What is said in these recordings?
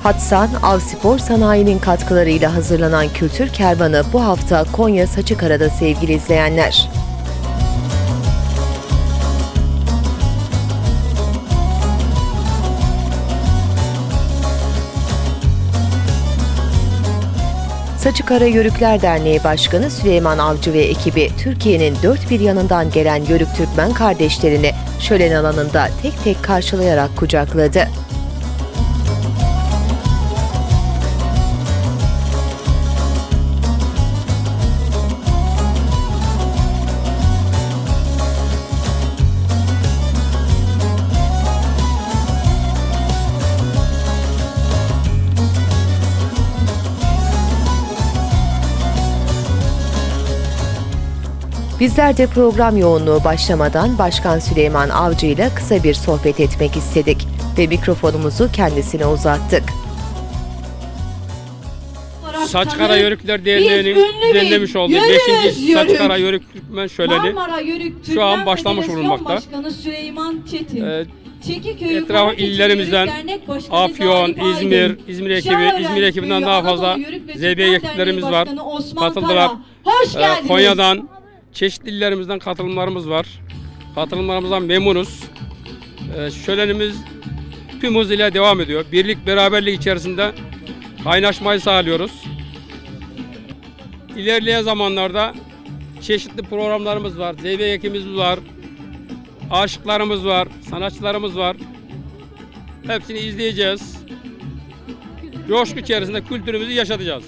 Hatsan, Avspor Sanayi'nin katkılarıyla hazırlanan Kültür Kervanı bu hafta Konya Saçıkara'da sevgili izleyenler. Saçıkara Yörükler Derneği Başkanı Süleyman Avcı ve ekibi Türkiye'nin dört bir yanından gelen Yörük Türkmen kardeşlerini şölen alanında tek tek karşılayarak kucakladı. Bizler de program yoğunluğu başlamadan Başkan Süleyman Avcı ile kısa bir sohbet etmek istedik ve mikrofonumuzu kendisine uzattık. Saçıkara Yörükler Derneği'nin düzenlemiş olduğu 5. Saçıkara Yörük Türkmen şöleni şu an başlamış bulunmakta. Etrafı illerimizden Afyon, İzmir ekibinden daha fazla ZB ekiplerimiz var. Katıldılar. Konya'dan çeşitli illerimizden katılımlarımız var. Katılımlarımızdan memnunuz. Şölenimiz tüm hızıyla devam ediyor. Birlik, beraberlik içerisinde kaynaşmayı sağlıyoruz. İlerleyen zamanlarda çeşitli programlarımız var. ZB ekibimiz var. Aşıklarımız var. Sanatçılarımız var. Hepsini izleyeceğiz. Coşku içerisinde kültürümüzü yaşatacağız.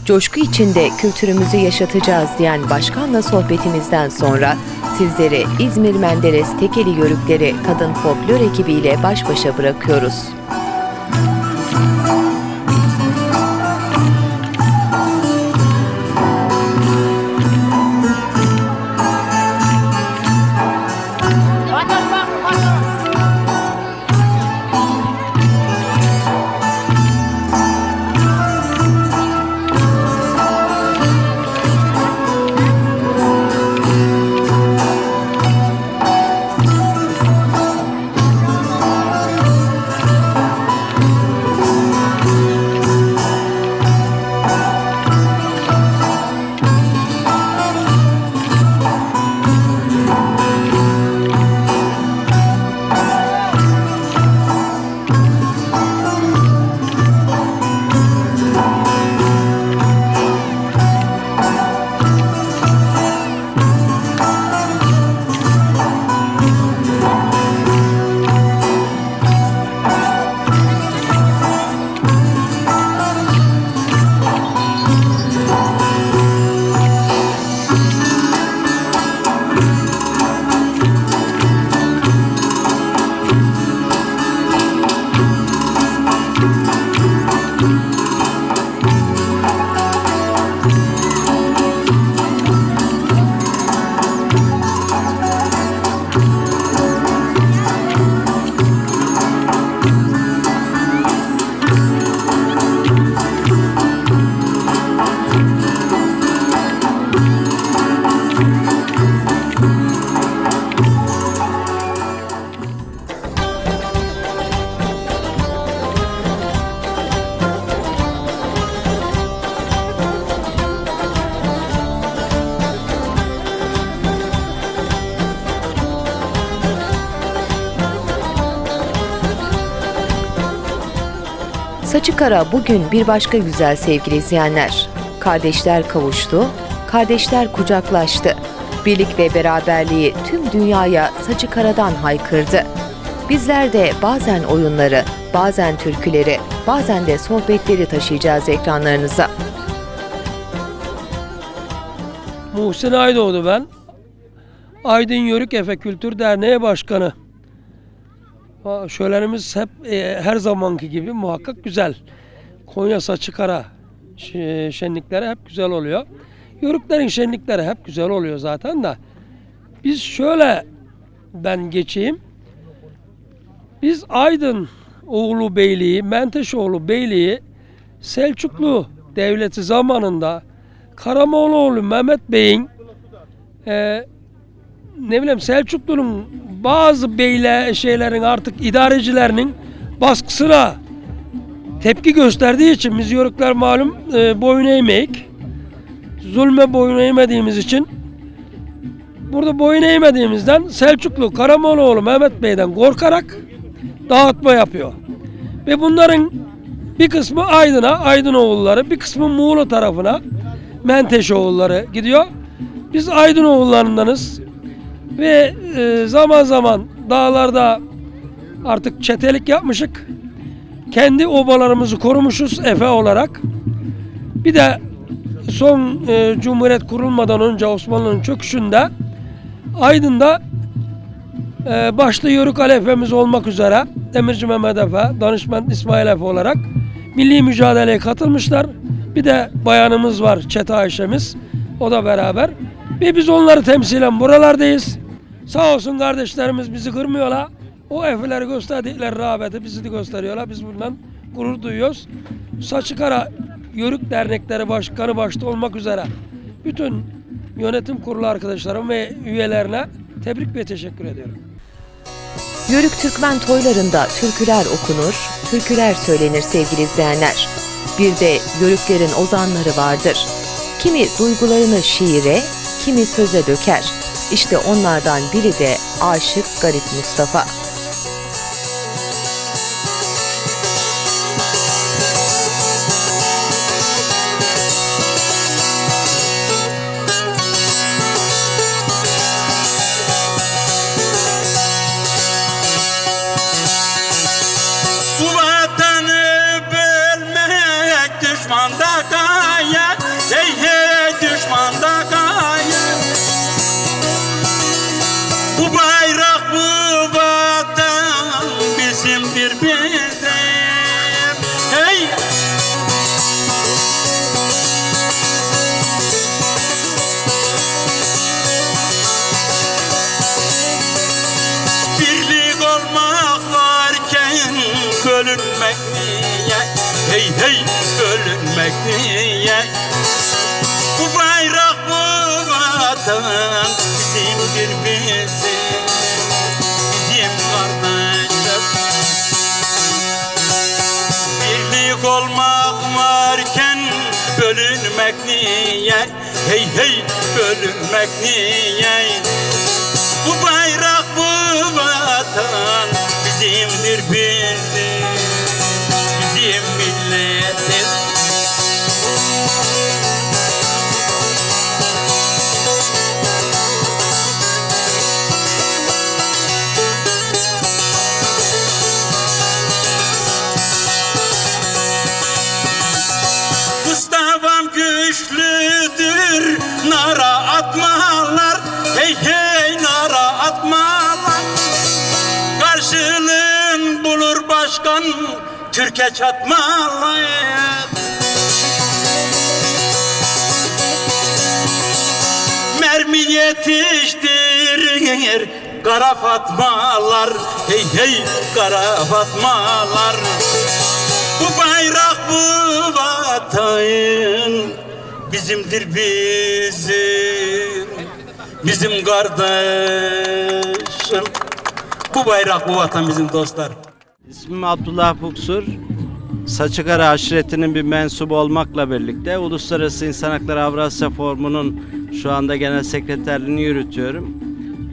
Coşku içinde kültürümüzü yaşatacağız diyen başkanla sohbetimizden sonra sizleri İzmir Menderes Tekeli Yörükleri Kadın Folklor ekibiyle baş başa bırakıyoruz. Saçıkara bugün bir başka güzel sevgili izleyenler. Kardeşler kavuştu, kardeşler kucaklaştı. Birlik ve beraberliği tüm dünyaya Saçıkara'dan haykırdı. Bizler de bazen oyunları, bazen türküleri, bazen de sohbetleri taşıyacağız ekranlarınıza. Muhsin Aydoğdu ben. Aydın Yörük Efe Kültür Derneği Başkanı. Şölenimiz hep her zamanki gibi muhakkak güzel. Konya Saçıkara şenlikleri hep güzel oluyor. Yörüklerin şenlikleri hep güzel oluyor zaten de. Biz şöyle ben geçeyim. Biz Aydın oğlu Beyliği, Menteşoğlu Beyliği Selçuklu Devleti zamanında Karamoğluoğlu Mehmet Bey'in Selçuklu'nun bazı şeylerin artık idarecilerinin baskısına tepki gösterdiği için biz Yörükler malum boyun eğmeyik. Zulme boyun eğmediğimiz için burada boyun eğmediğimizden Selçuklu Karamollaoğlu Mehmet Bey'den korkarak dağıtma yapıyor. Ve bunların bir kısmı Aydın'a, Aydınoğulları, bir kısmı Muğla tarafına, Menteşoğulları gidiyor. Biz Aydınoğullarındanız ve zaman zaman dağlarda artık çetelik yapmışık. Kendi obalarımızı korumuşuz Efe olarak. Bir de son Cumhuriyet kurulmadan önce Osmanlı'nın çöküşünde Aydın'da başta Yörük Ali Efe'miz olmak üzere Demirci Mehmet Efe, Danışman İsmail Efe olarak milli mücadeleye katılmışlar. Bir de bayanımız var, Çete Ayşe'miz. O da beraber. Ve biz onları temsilen buralardayız. Sağ olsun kardeşlerimiz bizi kırmıyorlar. O Efe'leri gösterdikleri rağbeti bizi de gösteriyorlar. Biz bundan gurur duyuyoruz. Saçıkara Yörük dernekleri başkanı başta olmak üzere bütün yönetim kurulu arkadaşlarım ve üyelerine tebrik ve teşekkür ediyorum. Yörük Türkmen toylarında türküler okunur, türküler söylenir sevgili izleyenler. Bir de Yörüklerin ozanları vardır. Kimi duygularını şiire, kimi söze döker. İşte onlardan biri de Aşık Garip Mustafa. Düşmanda gayet, hey hey düşmanda gayet. Bu bayrak bu vatan bizimdir bizim, hey. Birlik olmak varken bölünmek niye? Hey hey bölünmek niye? Bu bayrak bu vatan bizimdir bizim, bizim kardeşler. Birlik olmak varken bölünmek niye? Hey hey bölünmek niye? Bu bayrak bu vatan bizimdir bizim, bizim milletin. Mustafa'm güçlüdür, nara atmalar, hey hey nara atmalar. Karşılığın bulur başkan, Türkiye çatmalar. Mermi yetiştirir kara fatmalar, hey hey kara fatmalar. Bu bayrak bu vatan bizimdir bizim, bizim kardeşim. Bu bayrak bu vatan bizim dostlar. İsmim Abdullah Buksur. Saçıkara aşiretinin bir mensubu olmakla birlikte Uluslararası İnsan Hakları Avrasya Forumu'nun şu anda genel sekreterliğini yürütüyorum.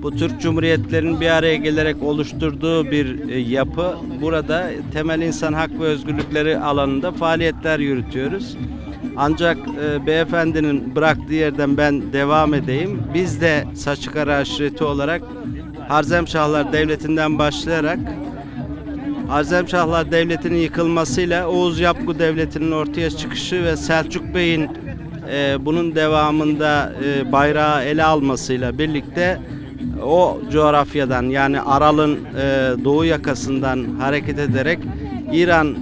Bu Türk Cumhuriyetlerinin bir araya gelerek oluşturduğu bir yapı. Burada temel insan hak ve özgürlükleri alanında faaliyetler yürütüyoruz. Ancak beyefendinin bıraktığı yerden ben devam edeyim. Biz de Saçıkara aşireti olarak Harzemşahlar Devleti'nden başlayarak Harzemşahlar Devleti'nin yıkılmasıyla Oğuz Yapgu Devleti'nin ortaya çıkışı ve Selçuk Bey'in bunun devamında bayrağı ele almasıyla birlikte o coğrafyadan yani Aral'ın doğu yakasından hareket ederek İran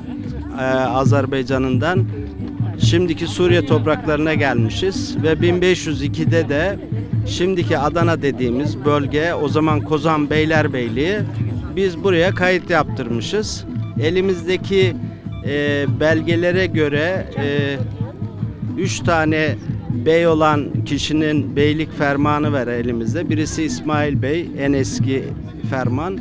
Azerbaycan'ından şimdiki Suriye topraklarına gelmişiz ve 1502'de de şimdiki Adana dediğimiz bölge, o zaman Kozan Beylerbeyliği, biz buraya kayıt yaptırmışız. Elimizdeki belgelere göre 3 tane bey olan kişinin beylik fermanı var elimizde. Birisi İsmail Bey, en eski ferman.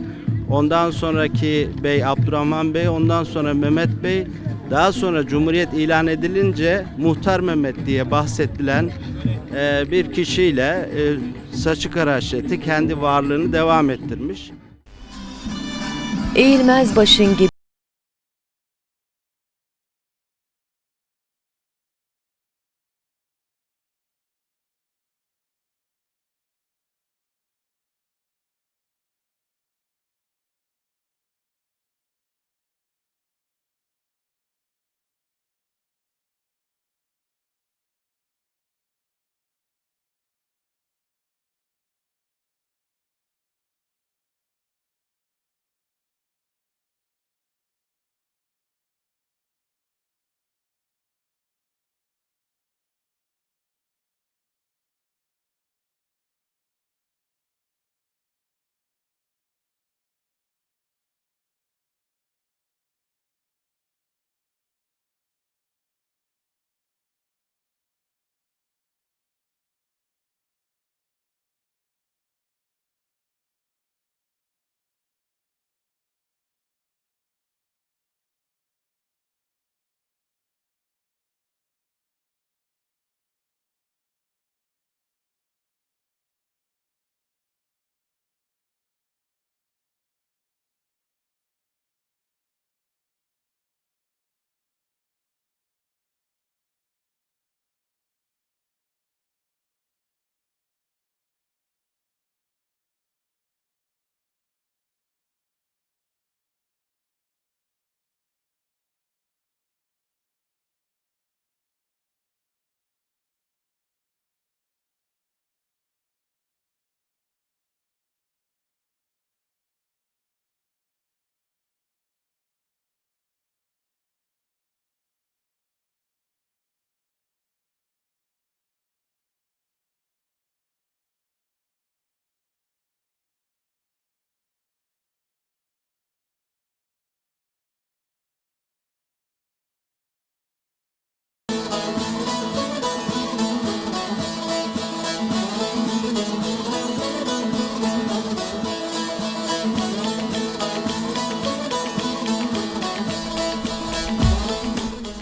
Ondan sonraki bey Abdurrahman Bey, ondan sonra Mehmet Bey Daha sonra Cumhuriyet ilan edilince Muhtar Mehmet diye bahsedilen bir kişiyle Saçıkara Aşireti kendi varlığını devam ettirmiş. Eğilmez başın gibi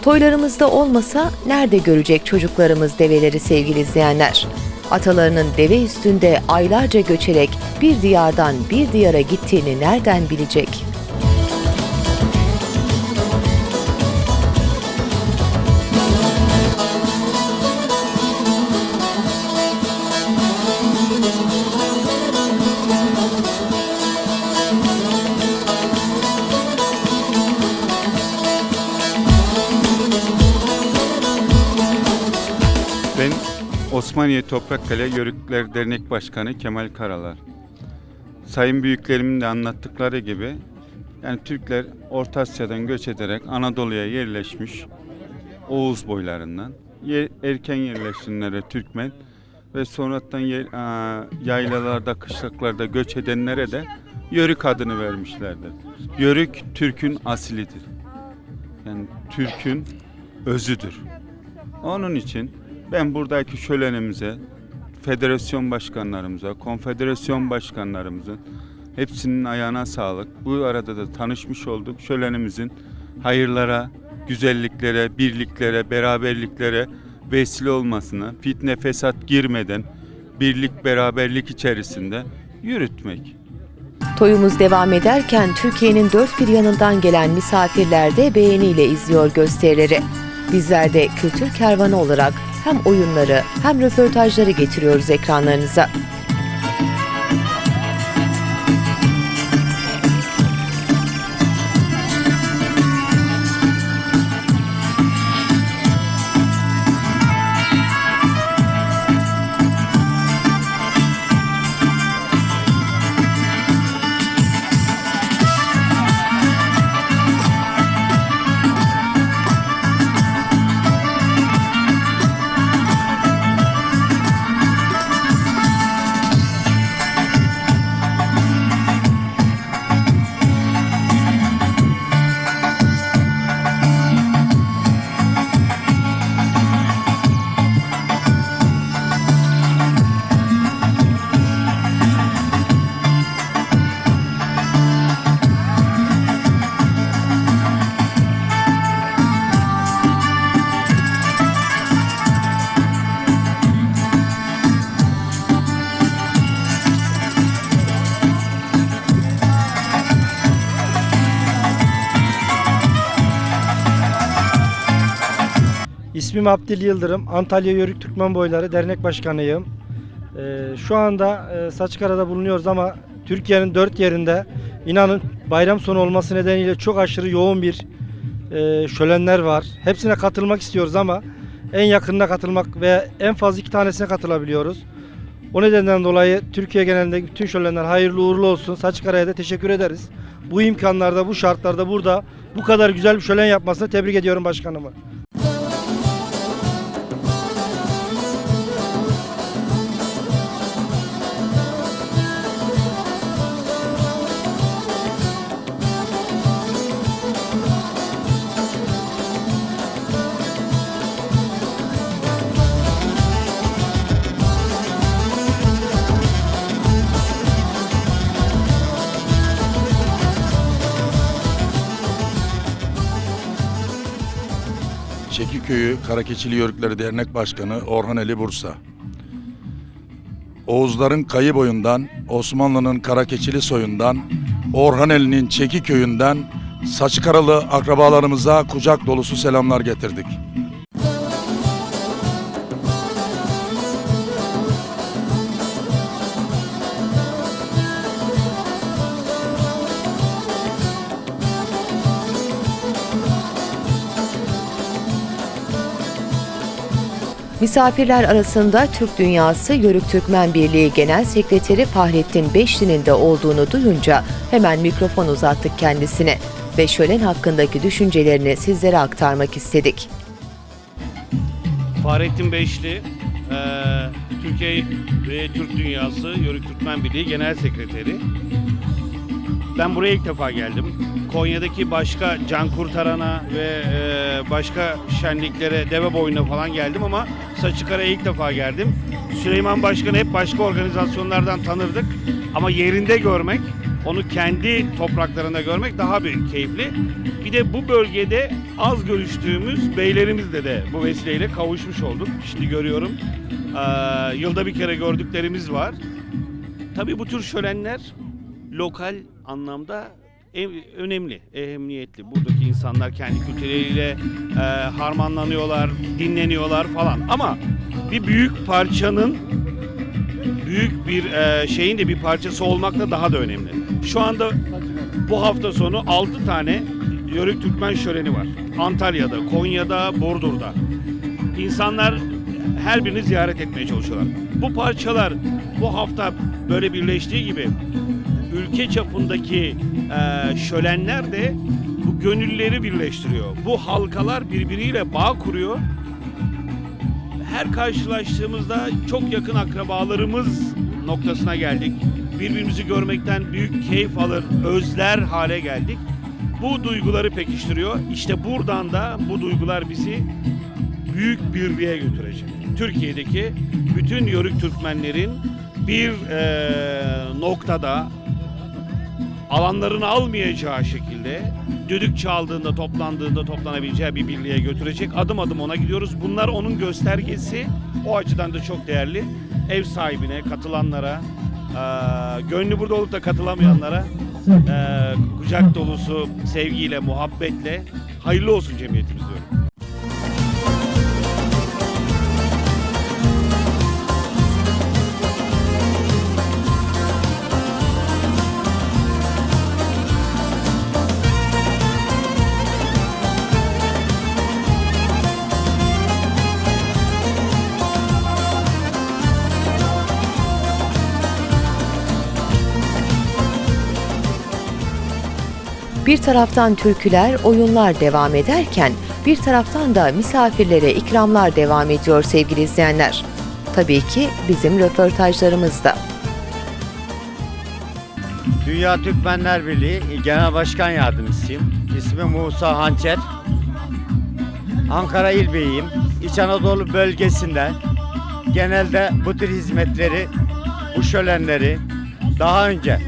toylarımızda olmasa nerede görecek çocuklarımız develeri sevgili izleyenler? Atalarının deve üstünde aylarca göçerek bir diyardan bir diyara gittiğini nereden bilecek? Ben Osmaniye Toprakkale Yörükler Dernek Başkanı Kemal Karalar. Sayın büyüklerimin de anlattıkları gibi yani Türkler Orta Asya'dan göç ederek Anadolu'ya yerleşmiş Oğuz boylarından. Erken yerleşenlere Türkmen ve sonradan yaylalarda, kışlaklarda göç edenlere de Yörük adını vermişlerdir. Yörük Türk'ün asilidir. Yani Türk'ün özüdür. Onun için ben buradaki şölenimize, federasyon başkanlarımıza, konfederasyon başkanlarımızın hepsinin ayağına sağlık. Bu arada da tanışmış olduk. Şölenimizin hayırlara, güzelliklere, birliklere, beraberliklere vesile olmasına, fitne fesat girmeden birlik, beraberlik içerisinde yürütmek. Toyumuz devam ederken Türkiye'nin dört bir yanından gelen misafirler de beğeniyle izliyor gösterileri. Bizler de kültür kervanı olarak hem oyunları hem röportajları getiriyoruz ekranlarınıza. İsmim Abdil Yıldırım. Antalya Yörük Türkmen Boyları Dernek Başkanıyım. Şu anda Saçkara'da bulunuyoruz ama Türkiye'nin 4 yerinde inanın bayram sonu olması nedeniyle çok aşırı yoğun bir şölenler var. Hepsine katılmak istiyoruz ama en yakınına katılmak ve en fazla 2 tanesine katılabiliyoruz. O nedenden dolayı Türkiye genelinde bütün şölenler hayırlı uğurlu olsun. Saçkara'ya da teşekkür ederiz. Bu imkanlarda, bu şartlarda burada bu kadar güzel bir şölen yapmasını tebrik ediyorum başkanımı. Çekiköy'ü Karakeçili Yörükleri Dernek Başkanı Orhan Ali Bursa. Oğuzların Kayı boyundan, Osmanlı'nın Karakeçili soyundan, Orhan Ali'nin Çekiköy'ünden Saçkaralı akrabalarımıza kucak dolusu selamlar getirdik. Misafirler arasında Türk Dünyası Yörük Türkmen Birliği Genel Sekreteri Fahrettin Beşli'nin de olduğunu duyunca hemen mikrofon uzattık kendisine ve şölen hakkındaki düşüncelerini sizlere aktarmak istedik. Fahrettin Beşli, Türkiye ve Türk Dünyası Yörük Türkmen Birliği Genel Sekreteri. Ben buraya ilk defa geldim. Konya'daki başka can kurtarana ve başka şenliklere, deve boyuna falan geldim ama Saçkara'ya ilk defa geldim. Süleyman Başkan'ı hep başka organizasyonlardan tanırdık ama yerinde görmek, onu kendi topraklarında görmek daha bir keyifli. Bir de bu bölgede az görüştüğümüz beylerimizle de bu vesileyle kavuşmuş olduk. Şimdi görüyorum. Yılda bir kere gördüklerimiz var. Tabii bu tür şölenler lokal anlamda önemli, ehemmiyetli. Buradaki insanlar kendi kültürleriyle harmanlanıyorlar, dinleniyorlar falan. Ama bir büyük parçanın, büyük bir şeyin de bir parçası olmak da daha da önemli. Şu anda bu hafta sonu 6 tane Yörük Türkmen şöleni var. Antalya'da, Konya'da, Burdur'da. İnsanlar her birini ziyaret etmeye çalışıyorlar. Bu parçalar bu hafta böyle birleştiği gibi ülke çapındaki şölenler de bu gönülleri birleştiriyor. Bu halkalar birbiriyle bağ kuruyor. Her karşılaştığımızda çok yakın akrabalarımız noktasına geldik. Birbirimizi görmekten büyük keyif alır, özler hale geldik. Bu duyguları pekiştiriyor. İşte buradan da bu duygular bizi büyük birliğe götürecek. Türkiye'deki bütün Yörük Türkmenlerin bir noktada alanlarını almayacağı şekilde düdük çaldığında, toplandığında toplanabileceği bir birliğe götürecek. Adım adım ona gidiyoruz. Bunlar onun göstergesi. O açıdan da çok değerli. Ev sahibine, katılanlara, gönlü burada olup da katılamayanlara kucak dolusu sevgiyle, muhabbetle hayırlı olsun cemiyetimiz diyorum. Bir taraftan türküler, oyunlar devam ederken bir taraftan da misafirlere ikramlar devam ediyor sevgili izleyenler. Tabii ki bizim röportajlarımız da. Dünya Türkmenler Birliği Genel Başkan Yardımcısıyım. İsmim Musa Hançer. Ankara İl Beyiyim. İç Anadolu bölgesinde genelde bu tür hizmetleri, bu şölenleri daha önce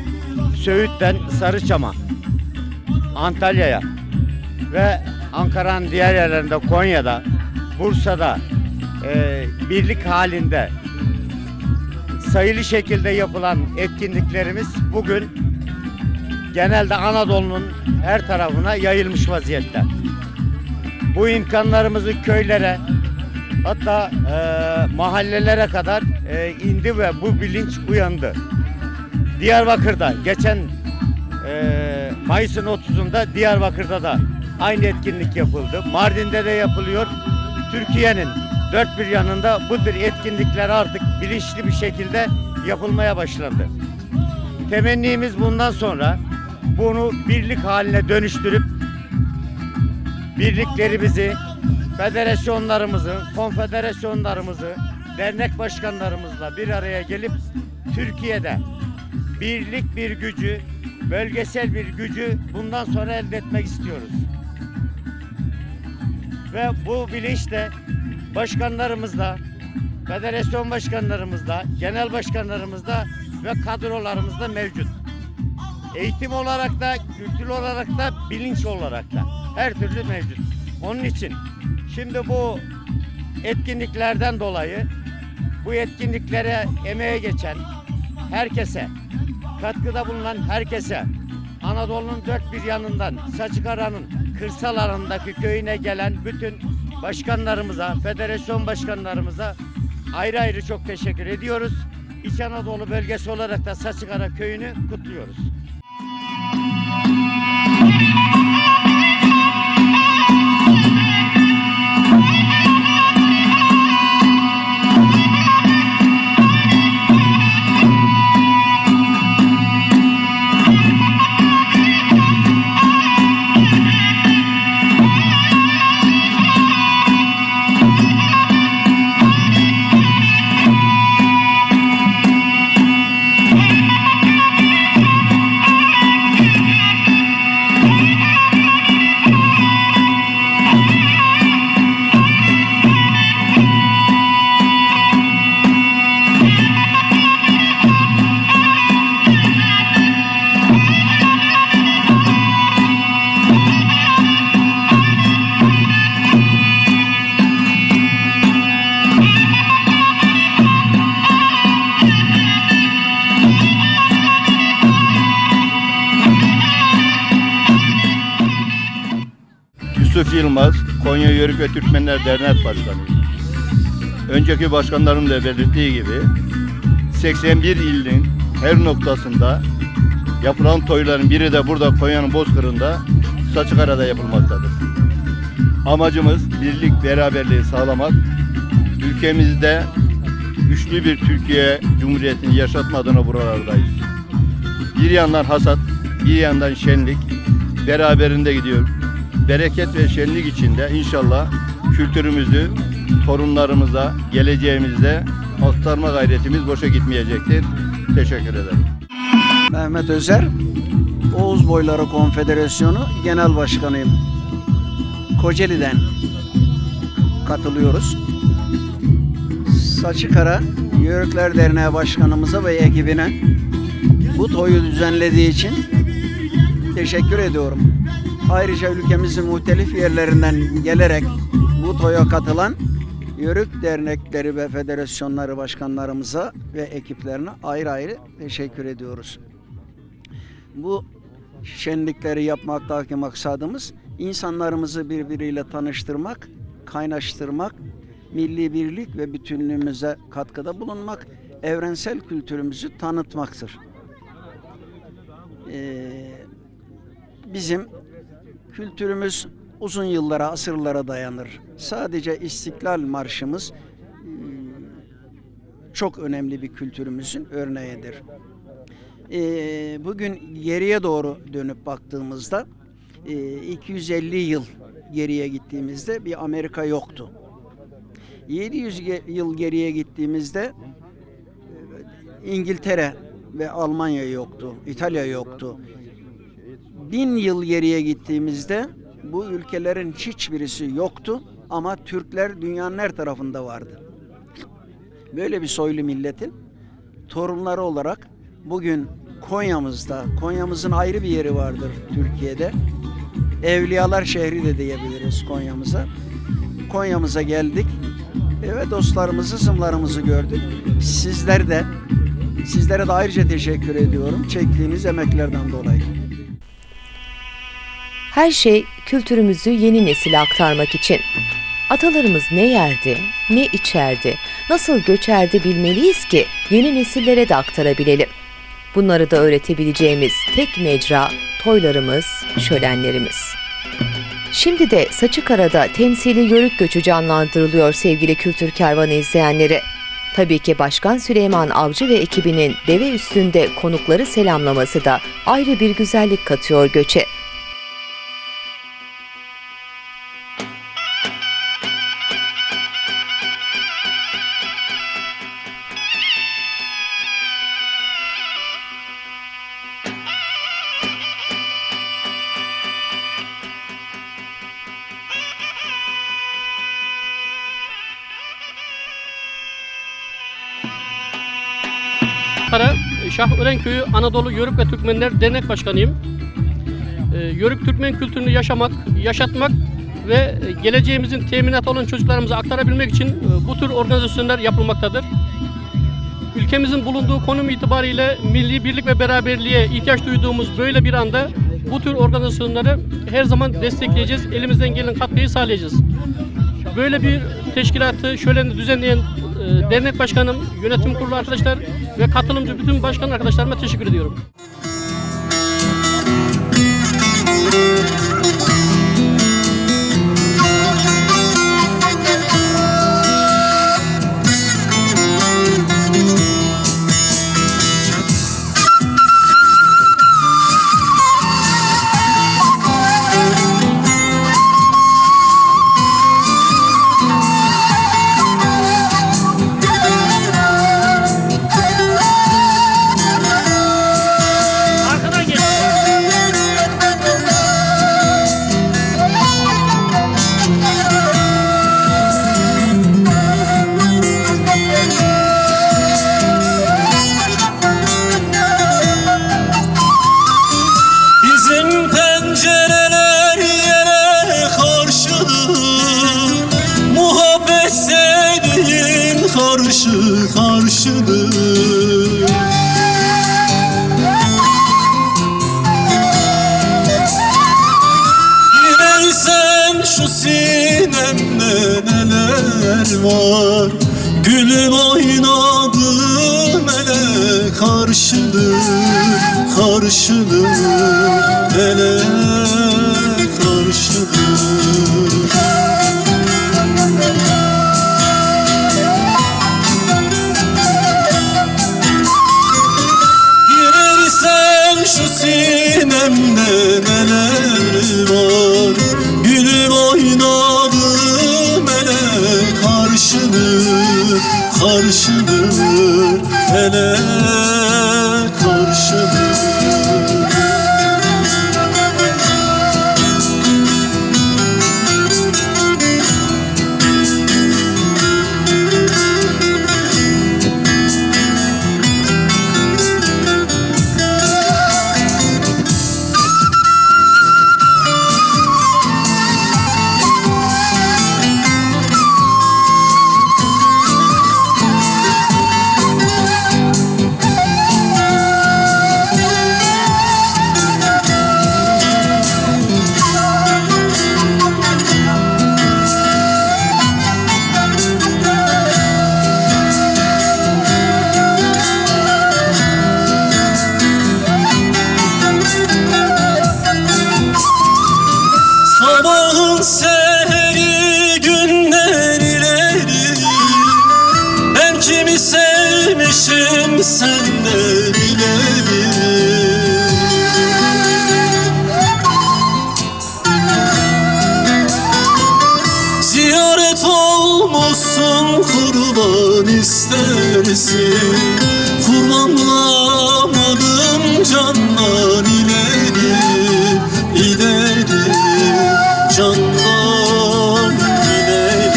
Söğüt'ten Sarıçam'a, Antalya'ya ve Ankara'nın diğer yerlerinde, Konya'da, Bursa'da birlik halinde sayılı şekilde yapılan etkinliklerimiz bugün genelde Anadolu'nun her tarafına yayılmış vaziyette. Bu imkanlarımızı köylere, Hatta mahallelere kadar indi ve bu bilinç uyandı. Diyarbakır'da geçen Mayıs'ın 30'unda Diyarbakır'da da aynı etkinlik yapıldı. Mardin'de de yapılıyor. Türkiye'nin dört bir yanında bu tür etkinlikler artık bilinçli bir şekilde yapılmaya başlandı. Temennimiz bundan sonra bunu birlik haline dönüştürüp birliklerimizi, federasyonlarımızı, konfederasyonlarımızı, dernek başkanlarımızla bir araya gelip Türkiye'de birlik bir gücü, bölgesel bir gücü bundan sonra elde etmek istiyoruz. Ve bu bilinçle başkanlarımızla, federasyon başkanlarımızla, genel başkanlarımızla ve kadrolarımızda mevcut. Eğitim olarak da, kültür olarak da, bilinç olarak da her türlü mevcut. Onun için şimdi bu etkinliklerden dolayı bu etkinliklere emeğe geçen herkese, katkıda bulunan herkese, Anadolu'nun dört bir yanından, Saçıkara'nın kırsal alanındaki köyüne gelen bütün başkanlarımıza, federasyon başkanlarımıza ayrı ayrı çok teşekkür ediyoruz. İç Anadolu bölgesi olarak da Saçıkara köyünü kutluyoruz. Yusuf Yılmaz, Konya Yörük ve Türkmenler Dernek Başkanıyım. Önceki başkanlarım da belirttiği gibi 81 ilin her noktasında yapılan toyların biri de burada Konya'nın Bozkırı'nda Saçıkara'da yapılmaktadır. Amacımız birlik, beraberliği sağlamak, ülkemizde güçlü bir Türkiye Cumhuriyeti'ni yaşatma adına buralardayız. Bir yandan hasat, bir yandan şenlik beraberinde gidiyor. Bereket ve şenlik içinde inşallah kültürümüzü torunlarımıza, geleceğimizde aktarma gayretimiz boşa gitmeyecektir. Teşekkür ederim. Mehmet Özer, Oğuz Boyları Konfederasyonu Genel Başkanıyım. Kocaeli'den katılıyoruz. Saçıkara Yörükler Derneği Başkanımıza ve ekibine bu toyu düzenlediği için teşekkür ediyorum. Ayrıca ülkemizin muhtelif yerlerinden gelerek bu toya katılan Yörük dernekleri ve federasyonları başkanlarımıza ve ekiplerine ayrı ayrı teşekkür ediyoruz. Bu şenlikleri yapmaktaki maksadımız insanlarımızı birbiriyle tanıştırmak, kaynaştırmak, milli birlik ve bütünlüğümüze katkıda bulunmak, evrensel kültürümüzü tanıtmaktır. Bizim kültürümüz uzun yıllara, asırlara dayanır. Sadece İstiklal Marşımız çok önemli bir kültürümüzün örneğidir. Bugün geriye doğru dönüp baktığımızda 250 yıl geriye gittiğimizde bir Amerika yoktu. 700 yıl geriye gittiğimizde İngiltere ve Almanya yoktu, İtalya yoktu. 1000 yıl geriye gittiğimizde bu ülkelerin hiçbirisi yoktu ama Türkler dünyanın her tarafında vardı. Böyle bir soylu milletin torunları olarak bugün Konya'mızda, Konya'mızın ayrı bir yeri vardır Türkiye'de. Evliyalar şehri de diyebiliriz Konya'mıza. Konya'mıza geldik ve dostlarımızı, zımlarımızı gördük. Sizlere de ayrıca teşekkür ediyorum çektiğiniz emeklerden dolayı. Her şey kültürümüzü yeni nesile aktarmak için. Atalarımız ne yerdi, ne içerdi, nasıl göçerdi bilmeliyiz ki yeni nesillere de aktarabilelim. Bunları da öğretebileceğimiz tek mecra toylarımız, şölenlerimiz. Şimdi de Saçıkara'da temsili yörük göçü canlandırılıyor sevgili Kültür Kervanı izleyenleri. Tabii ki Başkan Süleyman Avcı ve ekibinin deve üstünde konukları selamlaması da ayrı bir güzellik katıyor göçe. Şahören Köyü Anadolu Yörük ve Türkmenler Dernek Başkanıyım. Yörük Türkmen kültürünü yaşamak, yaşatmak ve geleceğimizin teminatı olan çocuklarımıza aktarabilmek için bu tür organizasyonlar yapılmaktadır. Ülkemizin bulunduğu konum itibariyle milli birlik ve beraberliğe ihtiyaç duyduğumuz böyle bir anda bu tür organizasyonları her zaman destekleyeceğiz, elimizden gelen katkıyı sağlayacağız. Böyle bir teşkilatı şöleni düzenleyen dernek başkanım, yönetim kurulu arkadaşlar ve katılımcı bütün başkan arkadaşlarıma teşekkür ediyorum. Var gülün oynadım ele karşıdır ele karşıdır. Girersen şu sinemde neler var gülün oynadım ele karşıdır hele karşıdır. Seheri günden ileri ben kimi sevmişim senden ileri. Ziyaret olmuşsun kurban istersin, kurban bulamadım candan ileri candan ileri.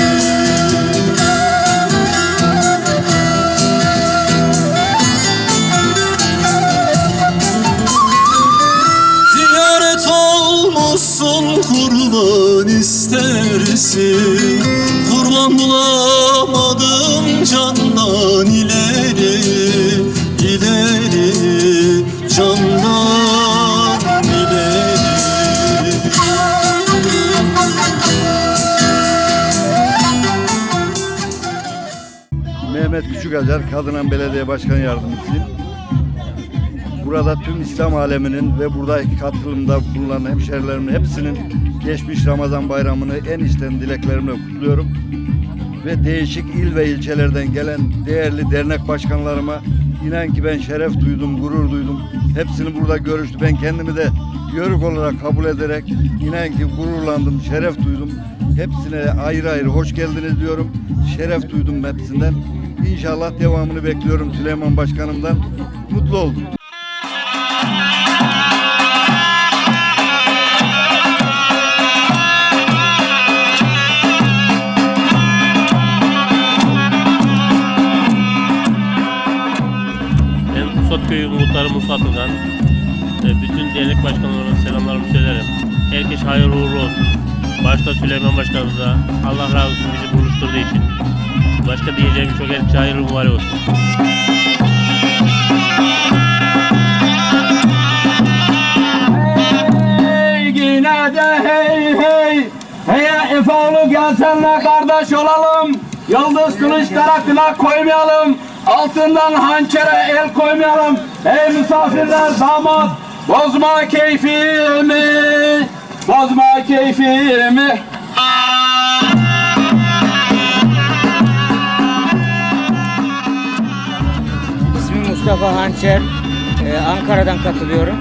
Ziyaret olmuşsun kurban istersin, kurban bulamadım candan ileri candan ileri. Mehmet Küçükacar, Kadınan Belediye Başkan Yardımcısıyım. Burada tüm İslam aleminin ve buradaki katılımda bulunan hemşerilerimin hepsinin geçmiş Ramazan bayramını en içten dileklerimle kutluyorum. Ve değişik il ve ilçelerden gelen değerli dernek başkanlarıma inan ki ben şeref duydum, gurur duydum. Hepsini burada görüştü. Ben kendimi de Yörük olarak kabul ederek inan ki gururlandım, şeref duydum. Hepsine ayrı ayrı hoş geldiniz diyorum. Şeref duydum hepsinden. İnşallah devamını bekliyorum Süleyman Başkanım'dan. Mutlu oldum. Köyü Muhtarı Musafir'den bütün dernek başkanlarına selamlarımı söylerim. Herkes hayırlı uğurlu olsun. Başta Süleyman Başkanımıza Allah razı olsun bizi buluşturduğu için. Başka diyeceğim çok herkese hayırlı mübarek olsun. Hey yine de hey hey. Hey Efoğlu gel senle kardeş olalım. Yıldız kılıç tarakına koymayalım. Altından hançere el koymayalım. Ey misafirler, damat, bozma keyfimi, bozma keyfimi. İsmim Mustafa Hançer, Ankara'dan katılıyorum.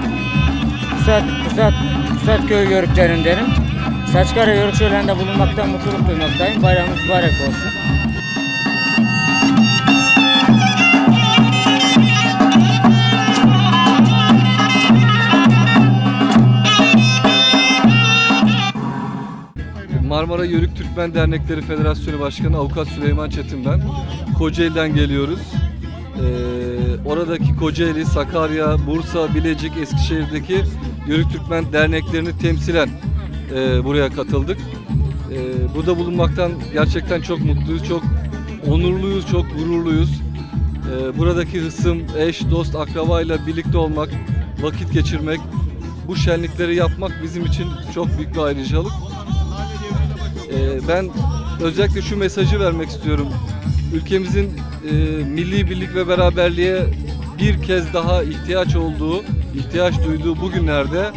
Pusatköy yörüklerindenim. Saçkara yörük şöleninde bulunmaktan mutluluk duymaktayım. Bayramınız mübarek olsun. Marmara Yörük Türkmen Dernekleri Federasyonu Başkanı Avukat Süleyman Çetin ben. Kocaeli'den geliyoruz. Oradaki Kocaeli, Sakarya, Bursa, Bilecik, Eskişehir'deki Yörük Türkmen derneklerini temsilen buraya katıldık. Burada bulunmaktan gerçekten çok mutluyuz, çok onurluyuz, çok gururluyuz. Buradaki hısım, eş, dost, akrabayla birlikte olmak, vakit geçirmek, bu şenlikleri yapmak bizim için çok büyük bir ayrıcalık. Ben özellikle şu mesajı vermek istiyorum. Ülkemizin milli birlik ve beraberliğe bir kez daha ihtiyaç duyduğu bu günlerde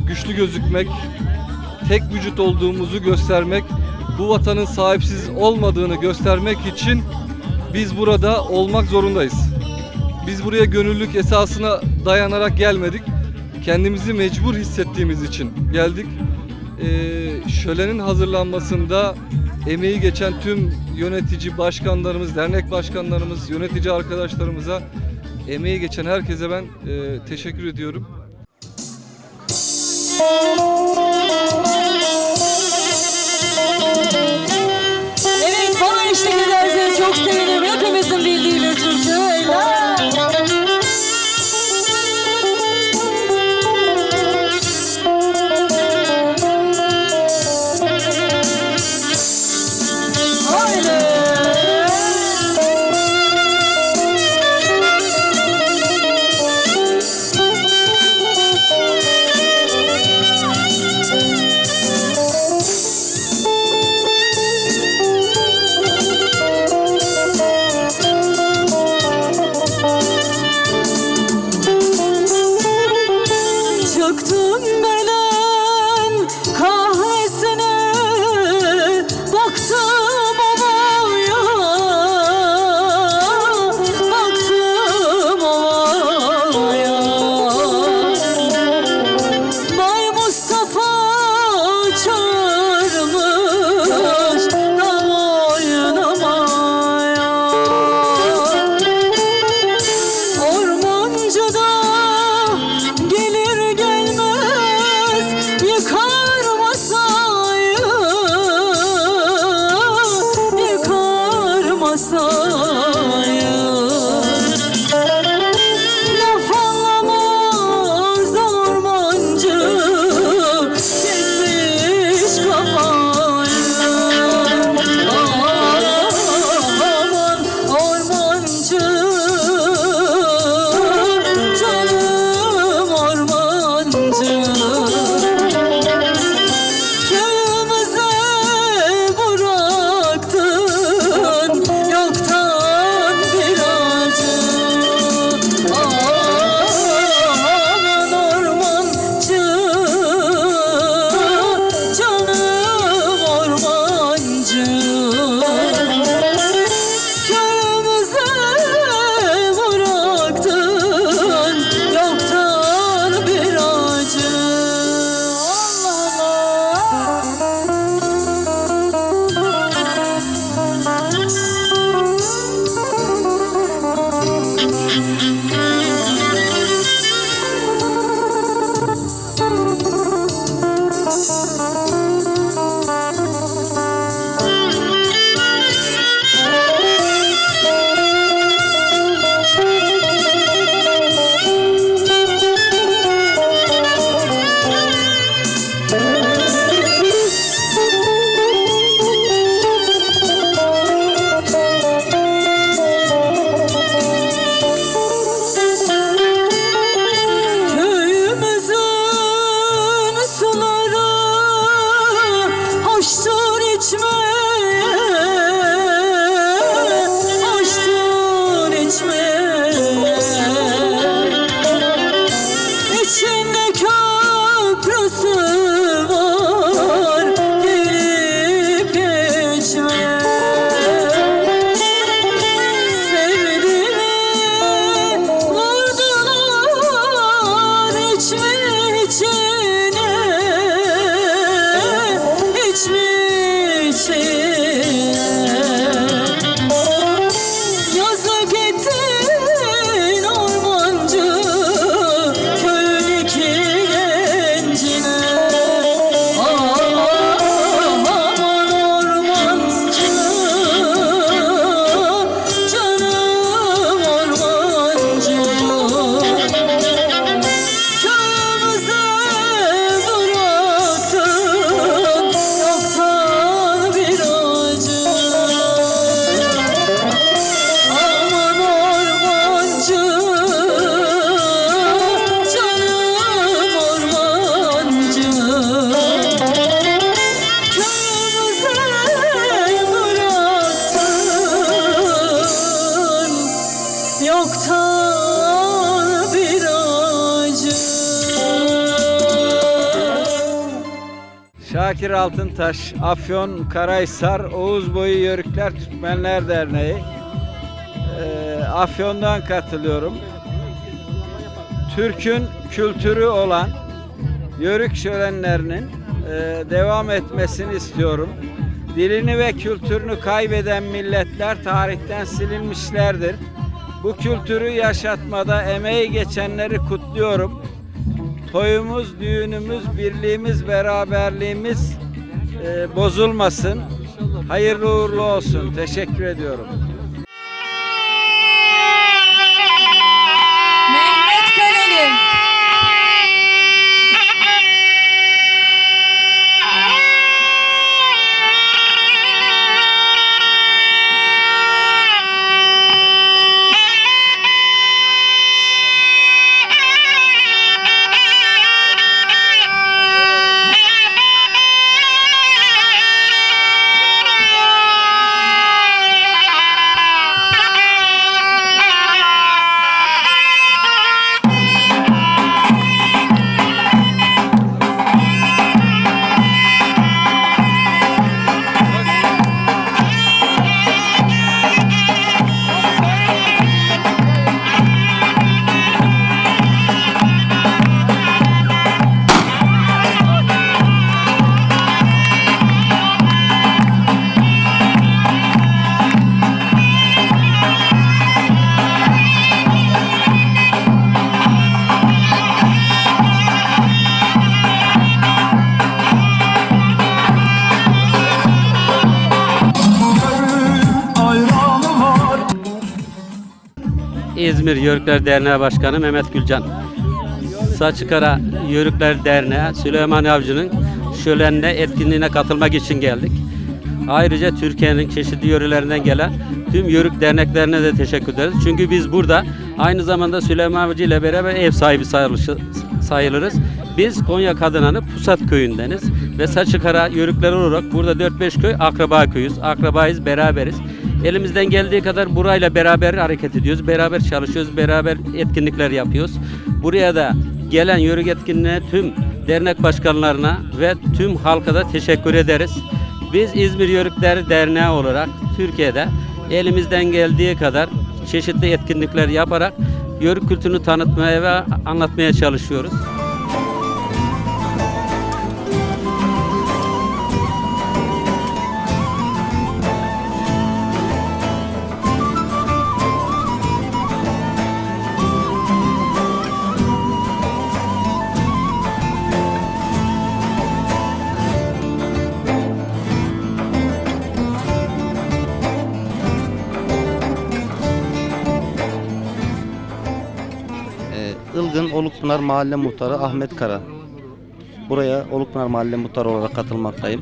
güçlü gözükmek, tek vücut olduğumuzu göstermek, bu vatanın sahipsiz olmadığını göstermek için biz burada olmak zorundayız. Biz buraya gönüllülük esasına dayanarak gelmedik. Kendimizi mecbur hissettiğimiz için geldik. Şölenin hazırlanmasında emeği geçen tüm yönetici başkanlarımız, dernek başkanlarımız, yönetici arkadaşlarımıza, emeği geçen herkese ben teşekkür ediyorum. Evet, bana eşlik ederseniz çok sevinirim. Hepimizin bildiği bir türkü. Çıktım belen kahvesine, baktım ovaya, baktım ovaya. Bay Mustafa çağırmış tam oynamaya. Ormancıda gelir gelmez Şakir Altıntaş, Afyon Karahisar Oğuz Boyu Yörükler Türkmenler Derneği. Afyon'dan katılıyorum. Türk'ün kültürü olan yörük şölenlerinin devam etmesini istiyorum. Dilini ve kültürünü kaybeden milletler tarihten silinmişlerdir. Bu kültürü yaşatmada emeği geçenleri kutluyorum. Toyumuz, düğünümüz, birliğimiz, beraberliğimiz bozulmasın. Hayırlı uğurlu olsun. Teşekkür ediyorum. Mehmet Köleli. İzmir Yörükler Derneği Başkanı Mehmet Gülcan. Saçıkara Yörükler Derneği Süleyman Avcı'nın şölenine, etkinliğine katılmak için geldik. Ayrıca Türkiye'nin çeşitli yörelerinden gelen tüm yörük derneklerine de teşekkür ederiz. Çünkü biz burada aynı zamanda Süleyman Avcı ile beraber ev sahibi sayılırız. Biz Konya Kadınanı Pusat köyündeniz ve Saçıkara yörükleri olarak burada 4-5 köy akraba köyüz. Akrabayız, beraberiz. Elimizden geldiği kadar burayla beraber hareket ediyoruz. Beraber çalışıyoruz, beraber etkinlikler yapıyoruz. Buraya da gelen yörük etkinliğine tüm dernek başkanlarına ve tüm halka da teşekkür ederiz. Biz İzmir Yörükler Derneği olarak Türkiye'de elimizden geldiği kadar çeşitli etkinlikler yaparak yörük kültürünü tanıtmaya ve anlatmaya çalışıyoruz. Ilgın Olukpınar Mahalle Muhtarı Ahmet Kara. Buraya Olukpınar Mahalle Muhtarı olarak katılmaktayım.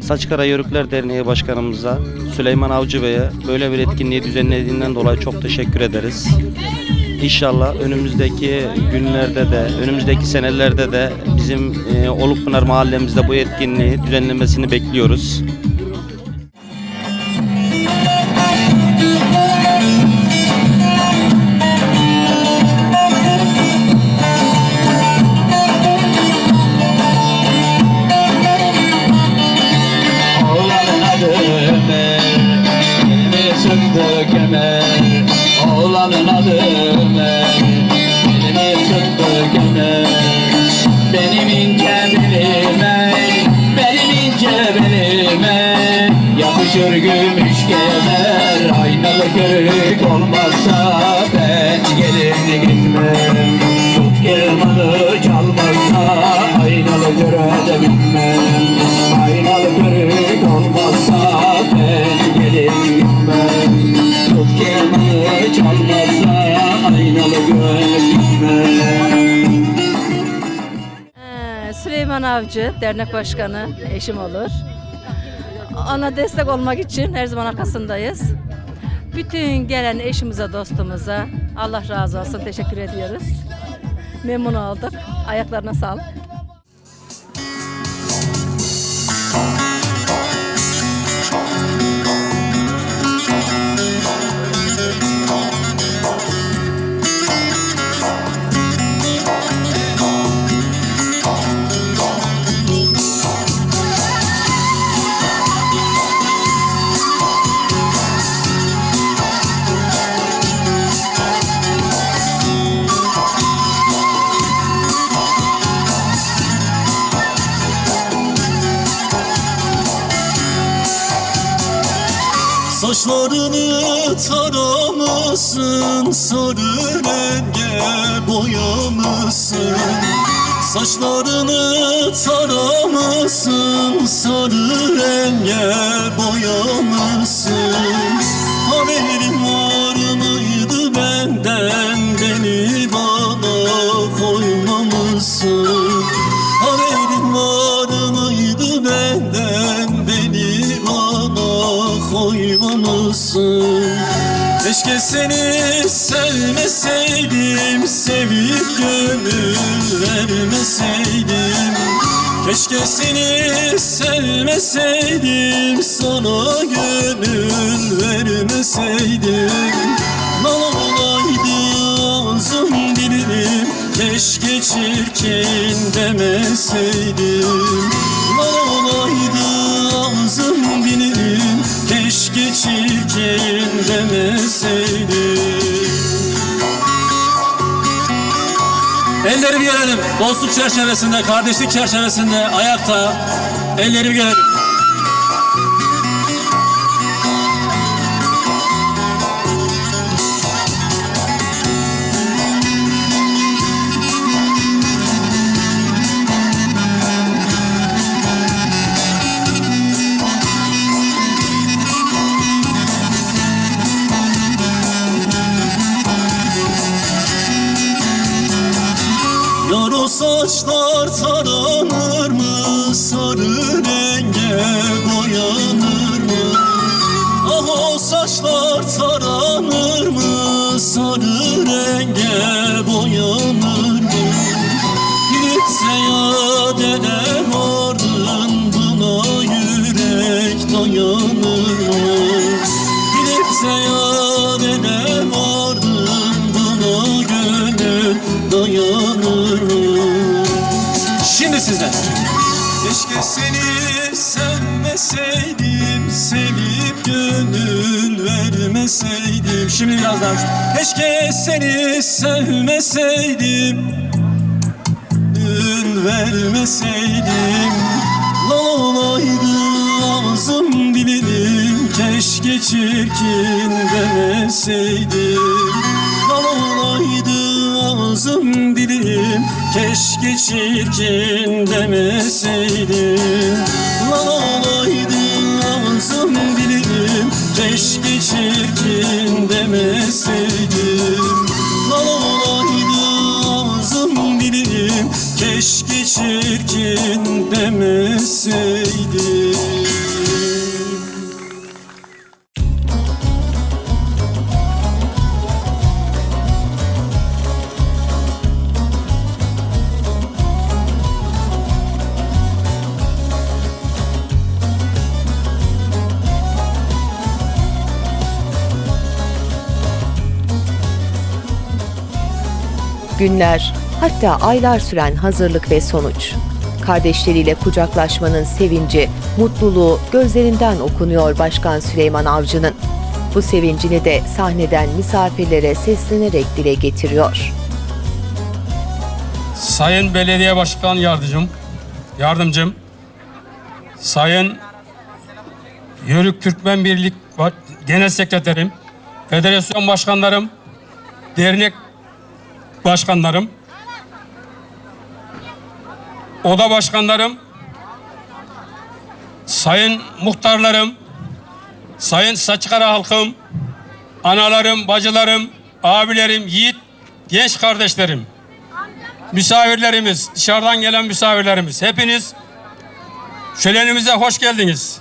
Saçıkara Yörükler Derneği Başkanımıza Süleyman Avcı Bey'e böyle bir etkinliği düzenlediğinden dolayı çok teşekkür ederiz. İnşallah önümüzdeki günlerde de, önümüzdeki senelerde de bizim Olukpınar mahallemizde bu etkinliği düzenlemesini bekliyoruz. Oğlanın adı Ömer, elimi sıktı kemer. Benim ince belime, benim ince belime yapışır gümüş kemer. Aynalı körük olmazsa ben gelin gitmem. Tut kemanı çalmazsa aynalı köre de binmem. Aynalı körük olmazsa ben gelin gitmem. Tut kemanı çalmazsa aynalı köre binmem. Süleyman Avcı, dernek başkanı, eşim olur. Ona destek olmak için her zaman arkasındayız. Bütün gelen eşimize, dostumuza Allah razı olsun, teşekkür ediyoruz. Memnun olduk. Ayaklarına sağlık. Saçlarını taramışsın, sarı renge boyamışsın. Saçlarını taramışsın, sarı renge boyamışsın. Haberin var mıydı benden, beni bana koymamışsın. Haberin var mıydı benden, beni bana koymamışsın. Keşke seni sevmeseydim, sevip gönül vermeseydim. Keşke seni sevmeseydim, sana gönül vermeseydim. Lan olaydı ağzım dilim, keşke çirkin demeseydim. Lan olaydı ağzım dilim, keşke çirkin demeseydim. Elleri bir görelim. Dostluk çerçevesinde, kardeşlik çerçevesinde ayakta. Elleri bir görelim. Yar o saçlar taranır mı, sarı renge boyanır mı? Ah o saçlar taranır mı, sarı renge boyanır mı? Gidipse yad eder ardına yürek dayanır mı? Gidipse yad eder ardına gönül dayanır mı? Şimdi sizden. Keşke seni sevmeseydim, sevip gönül vermeseydim. Şimdi biraz daha. Keşke seni sevmeseydim, gönül vermeseydim. Lan olaydı ağzım dilim, keşke çirkin demeseydim. Lan olaydı ağzım dilim, keşke çirkin demeseydim. Lan olaydı ağzım dilim, keşke çirkin demeseydim. Lan olaydı ağzım dilim, keşke çirkin demeseydim. Günler, hatta aylar süren hazırlık ve sonuç. Kardeşleriyle kucaklaşmanın sevinci, mutluluğu gözlerinden okunuyor Başkan Süleyman Avcı'nın. Bu sevincini de sahneden misafirlere seslenerek dile getiriyor. Sayın Belediye Başkan Yardımcım, Sayın Yörük Türkmen Birlik Genel Sekreterim, Federasyon Başkanlarım, Dernek Başkanlarım, Oda Başkanlarım, Sayın Muhtarlarım, Sayın Saçıkara halkım, analarım, bacılarım, abilerim, yiğit, genç kardeşlerim, misafirlerimiz, dışarıdan gelen misafirlerimiz, hepiniz şölenimize hoş geldiniz.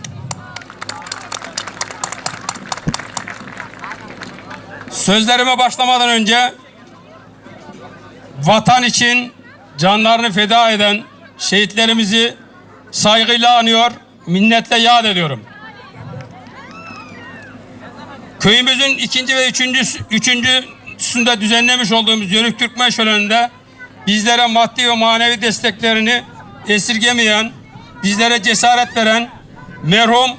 Sözlerime başlamadan önce vatan için canlarını feda eden şehitlerimizi saygıyla anıyor, minnetle yad ediyorum. Köyümüzün ikinci ve üçüncüsünde düzenlemiş olduğumuz Yörük Türkmen Şöleni'nde bizlere maddi ve manevi desteklerini esirgemeyen, bizlere cesaret veren merhum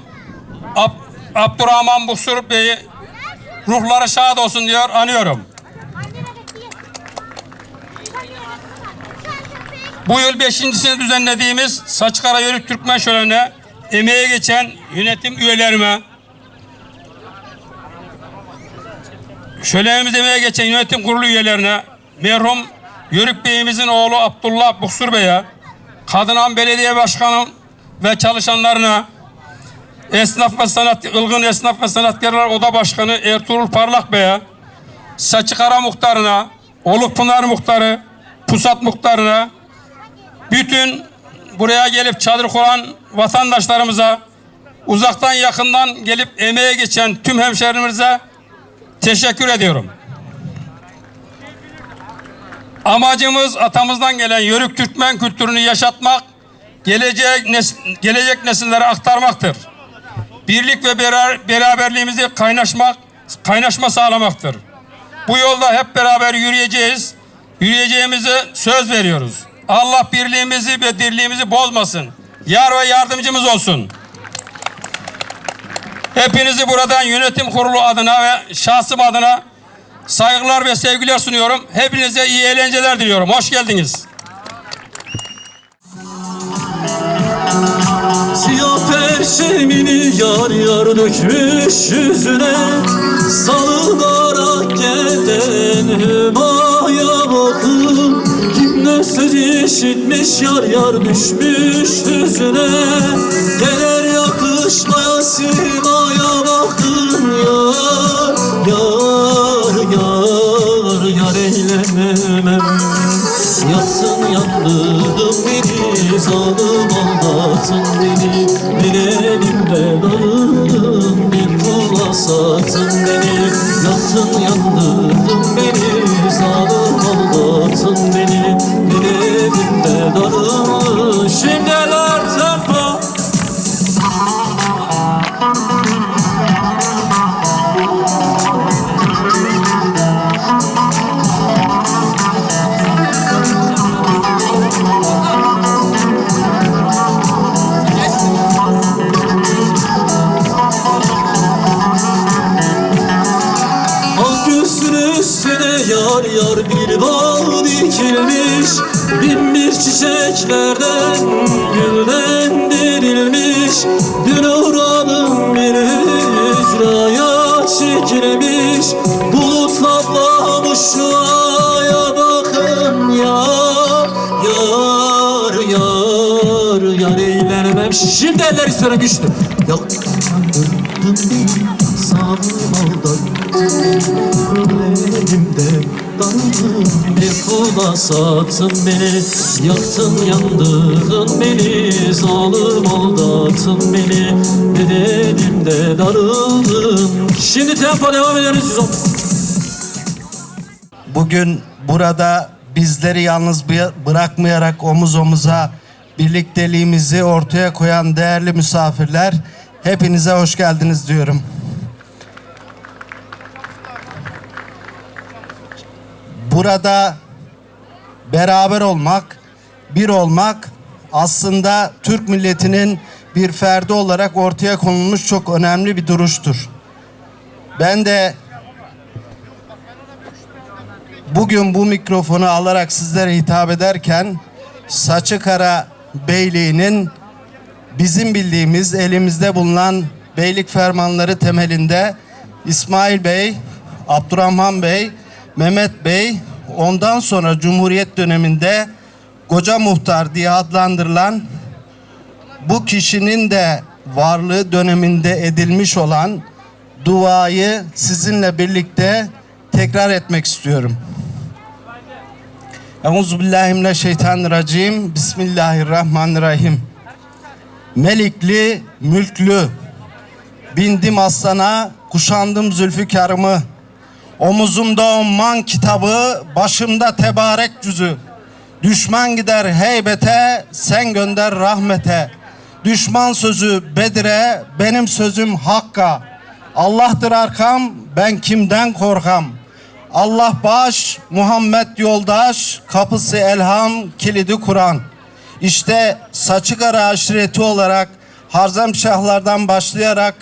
Abdurrahman Buksur Bey'i ruhları şad olsun diyor, anıyorum. Bu yıl 5.sini düzenlediğimiz Saçıkara Yörük Türkmen Şöleni'ne emeğe geçen yönetim üyelerime, Şölenimize emeğe geçen yönetim kurulu üyelerine, merhum Yörük Bey'imizin oğlu Abdullah Buksur Bey'e, Kadınhan Belediye Başkanı ve çalışanlarına, Ilgın Esnaf ve Sanatkarlar Oda Başkanı Ertuğrul Parlak Bey'e, Saçıkara Muhtarına, Olukpınar Muhtarı, Pusat Muhtarına, bütün buraya gelip çadır kuran vatandaşlarımıza, uzaktan yakından gelip emeğe geçen tüm hemşehrilerimize teşekkür ediyorum. Amacımız atamızdan gelen Yörük Türkmen kültürünü yaşatmak, gelecek nesillere aktarmaktır. Birlik ve beraberliğimizi kaynaşma sağlamaktır. Bu yolda hep beraber yürüyeceğiz. Yürüyeceğimize söz veriyoruz. Allah birliğimizi ve dirliğimizi bozmasın. Yar ve yardımcımız olsun. Hepinizi buradan yönetim kurulu adına ve şahsım adına saygılar ve sevgiler sunuyorum. Hepinize iyi eğlenceler diliyorum. Hoş geldiniz. Siyah perçemini yar yar dökmüş yüzüne, salınarak gelen hümaya bakın. Kim ne söz işitmiş yar yar düşmüş yüzüne. Gelir yakışmaya simaya bakın yar. Yar yar yar eylemem. Yaktın yandırdın beni, zalim aldattın beni. Bir elimde darıldın, bir kula sattın beni. Yaktın yandırdın beni, zalim aldattın beni. Bir elimde darıldın. Şimdiler tempo. Yar yar bir bağ dikilmiş, bin bir çiçeklerden güllendirilmiş. Dün uğradım bir hücraya çekilmiş, bulut kaplamış şu aya bakın yar. Yar yar yar eylemem. Şimdi eller üstüne güçlü. Yaktın zalim aldattın elimde darıldın, bir kula sattın beni. Yaktın yandırdın beni, zalim aldattın beni. Bir elimde darıldın. Şimdi tempo devam ederiz. Bugün burada bizleri yalnız bırakmayarak omuz omuza birlikteliğimizi ortaya koyan değerli misafirler, hepinize hoş geldiniz diyorum. Burada beraber olmak, bir olmak aslında Türk milletinin bir ferdi olarak ortaya konulmuş çok önemli bir duruştur. Ben de bugün bu mikrofonu alarak sizlere hitap ederken Saçıkara Beyliği'nin bizim bildiğimiz elimizde bulunan beylik fermanları temelinde İsmail Bey, Abdurrahman Bey, Mehmet Bey, ondan sonra Cumhuriyet döneminde Koca Muhtar diye adlandırılan bu kişinin de varlığı döneminde edilmiş olan duayı sizinle birlikte tekrar etmek istiyorum. Euzubillahimineşşeytanirracim. Bismillahirrahmanirrahim. Melikli, mülklü, bindim aslana, kuşandım zülfikarımı. Omuzumda umman kitabı, başımda tebarek cüzü. Düşman gider heybete, sen gönder rahmete. Düşman sözü Bedir'e, benim sözüm Hakk'a. Allah'tır arkam, ben kimden korkam? Allah baş, Muhammed yoldaş, kapısı elham, kilidi Kur'an. İşte Saçıkara aşireti olarak Harzemşahlardan başlayarak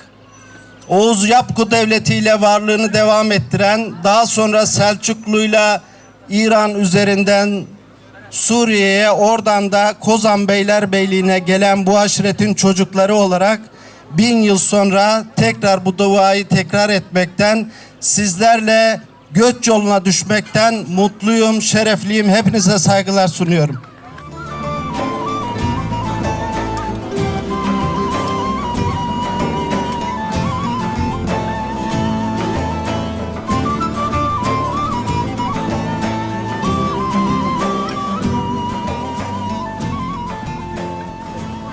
Oğuz Yapku Devleti ile varlığını devam ettiren, daha sonra Selçuklu'yla İran üzerinden Suriye'ye, oradan da Kozan Beylerbeyliğine gelen bu aşiretin çocukları olarak 1000 yıl sonra tekrar bu duayı tekrar etmekten, sizlerle göç yoluna düşmekten mutluyum, şerefliyim. Hepinize saygılar sunuyorum.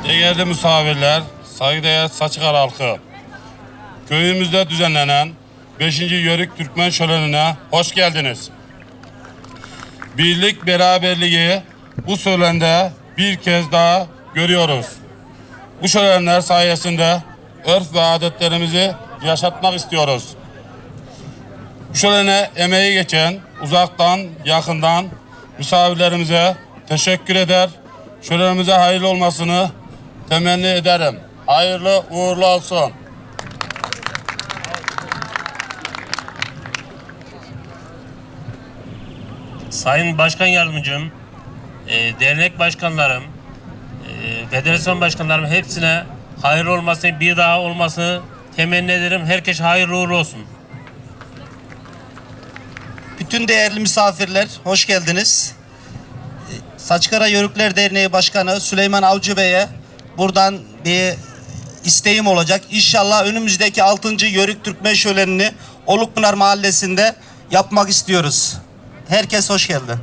Değerli misafirler, saygıdeğer Saçıkara halkı, köyümüzde düzenlenen 5. Yörük Türkmen Şöleni'ne hoş geldiniz. Birlik, beraberliği bu şölende bir kez daha görüyoruz. Bu şölenler sayesinde örf ve adetlerimizi yaşatmak istiyoruz. Bu şölene emeği geçen uzaktan, yakından misafirlerimize teşekkür eder, şölenimize hayırlı olmasını temenni ederim. Hayırlı uğurlu olsun. Sayın Başkan Yardımcım, dernek başkanlarım, federasyon başkanlarım hepsine hayırlı olmasını, bir daha olmasını temenni ederim. Herkes hayırlı uğurlu olsun. Bütün değerli misafirler, hoş geldiniz. Saçıkara Yörükler Derneği Başkanı Süleyman Avcı Bey'e buradan bir isteğim olacak. İnşallah önümüzdeki 6. Yörük Türkmen Şöleni'ni Olukpınar Mahallesi'nde yapmak istiyoruz. Herkes hoş geldi.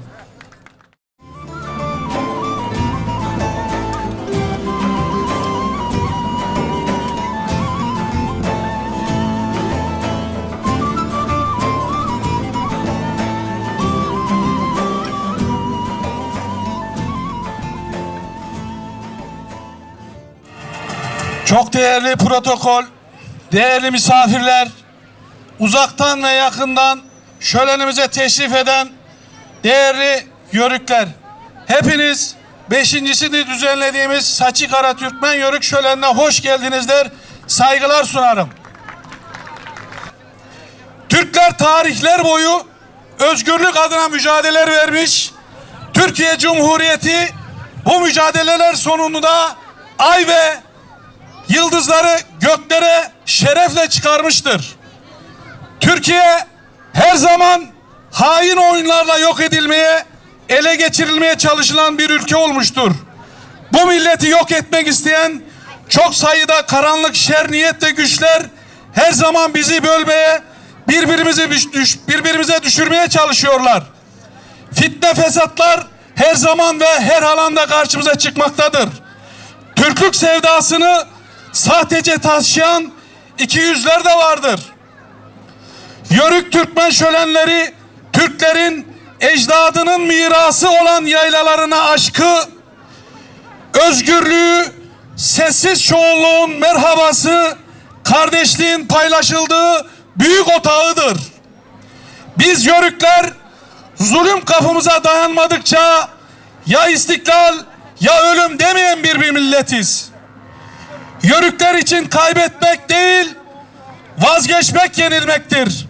Çok değerli protokol, değerli misafirler, uzaktan ve yakından şölenimize teşrif eden değerli yörükler, hepiniz 5.'sini düzenlediğimiz Saçıkara Türkmen Yörük Şöleni'ne hoş geldiniz der, saygılar sunarım. Türkler tarihler boyu özgürlük adına mücadeleler vermiş, Türkiye Cumhuriyeti bu mücadeleler sonunda ay ve yıldızları göklere şerefle çıkarmıştır. Türkiye her zaman hain oyunlarla yok edilmeye, ele geçirilmeye çalışılan bir ülke olmuştur. Bu milleti yok etmek isteyen çok sayıda karanlık şer niyet ve güçler her zaman bizi bölmeye, birbirimize düşürmeye çalışıyorlar. Fitne fesatlar her zaman ve her alanda karşımıza çıkmaktadır. Türklük sevdasını sahtece taşıyan ikiyüzler de vardır. Yörük Türkmen şölenleri Türklerin ecdadının mirası olan yaylalarına aşkı, özgürlüğü, sessiz çoğunluğun merhabası, kardeşliğin paylaşıldığı büyük otağıdır. Biz Yörükler zulüm kapımıza dayanmadıkça ya istiklal ya ölüm demeyen bir milletiz. Yörükler için kaybetmek değil, vazgeçmek yenilmektir.